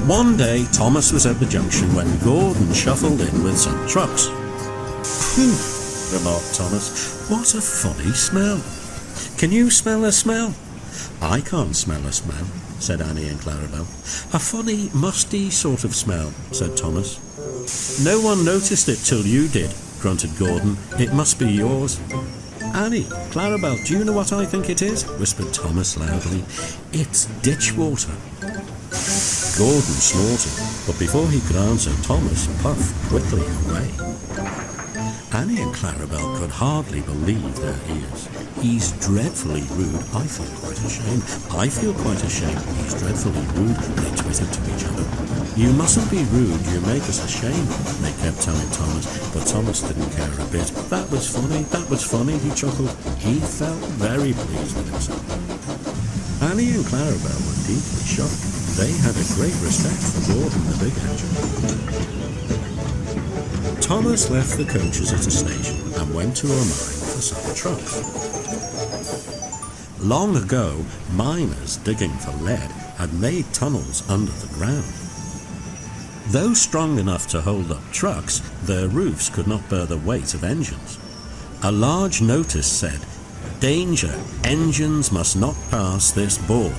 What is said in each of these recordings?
One day, Thomas was at the junction when Gordon shuffled in with some trucks. "Phew," remarked Thomas, "what a funny smell. Can you smell a smell?" "I can't smell a smell," said Annie and Clarabel. "A funny, musty sort of smell," said Thomas. "No one noticed it till you did," grunted Gordon. "It must be yours." "Annie, Clarabel, do you know what I think it is?" whispered Thomas loudly. "It's ditch water." Gordon snorted, but before he could answer, Thomas puffed quickly away. Annie and Clarabel could hardly believe their ears. "He's dreadfully rude. I feel quite ashamed. I feel quite ashamed. He's dreadfully rude," they twittered to each other. "You mustn't be rude. You make us ashamed," they kept telling Thomas, but Thomas didn't care a bit. That was funny, he chuckled. He felt very pleased with himself. Annie and Clarabel were deeply shocked. They had a great respect for Gordon the big engine. Thomas left the coaches at a station and went to a mine for some trucks. Long ago, miners digging for lead had made tunnels under the ground. Though strong enough to hold up trucks, their roofs could not bear the weight of engines. A large notice said, "Danger, engines must not pass this board."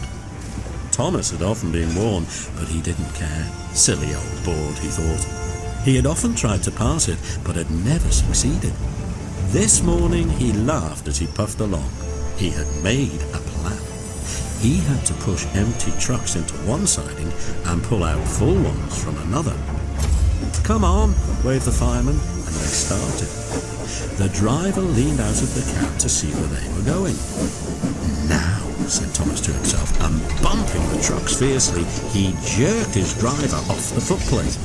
Thomas had often been warned, but he didn't care. Silly old board, he thought. He had often tried to pass it, but had never succeeded. This morning he laughed as he puffed along. He had made a plan. He had to push empty trucks into one siding and pull out full ones from another. "Come on," waved the fireman, and they started. The driver leaned out of the cab to see where they were going. "Now," said Thomas to himself, and bumping the trucks fiercely, he jerked his driver off the footplate.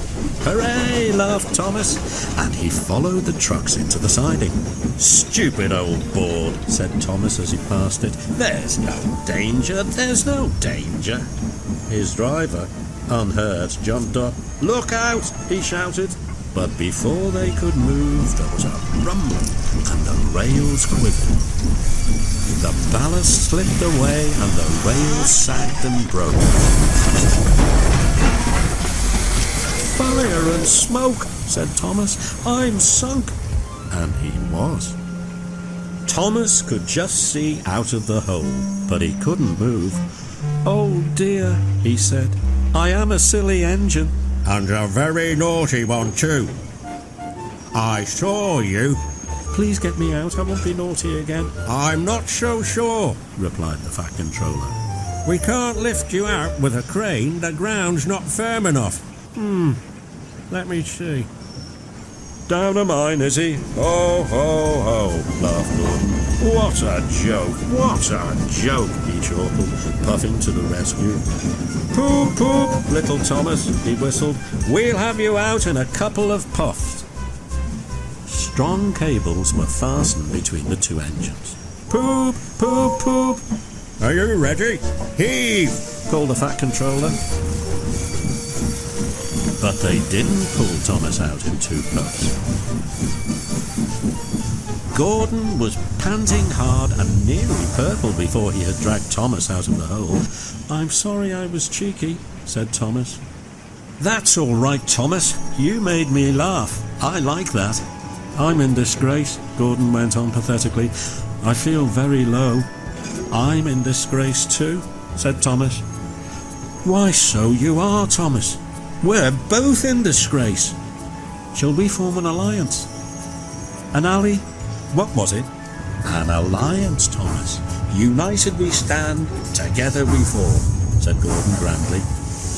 "Hooray!" laughed Thomas, and he followed the trucks into the siding. "Stupid old board," said Thomas as he passed it. "There's no danger, there's no danger." His driver, unhurt, jumped up. "Look out!" he shouted. But before they could move, there was a rumbling and the rails quivered. The ballast slipped away and the rails sagged and broke. "Fire and smoke," said Thomas. "I'm sunk." And he was. Thomas could just see out of the hole, but he couldn't move. "Oh dear," he said. "I am a silly engine." "And a very naughty one too. I saw you." "Please get me out, I won't be naughty again." "I'm not so sure," replied the Fat Controller. "We can't lift you out with a crane, the ground's not firm enough." Let me see. "Down a mine, is he? Ho, ho, ho," laughed Gordon. "What a joke, what a joke," he chortled, puffing to the rescue. "Poop, poop, little Thomas," he whistled. "We'll have you out in a couple of puffs." Strong cables were fastened between the two engines. "Poop, poop, poop." "Are you ready? Heave," called the Fat Controller. But they didn't pull Thomas out in two puffs. Gordon was panting hard and nearly purple before he had dragged Thomas out of the hole. "I'm sorry I was cheeky," said Thomas. "That's all right, Thomas. You made me laugh. I like that." "I'm in disgrace," Gordon went on pathetically. "I feel very low." "I'm in disgrace too," said Thomas. "Why, so you are, Thomas. We're both in disgrace. Shall we form an alliance?" "An ally? What was it?" "An alliance, Thomas. United we stand, together we fall," said Gordon grandly.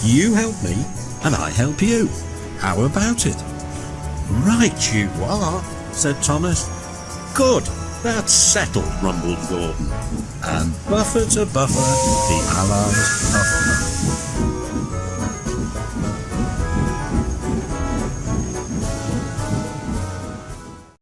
"You help me, and I help you. How about it?" "Right you are," said Thomas. "Good, that's settled," rumbled Gordon. And buffer to buffer, the allies puffed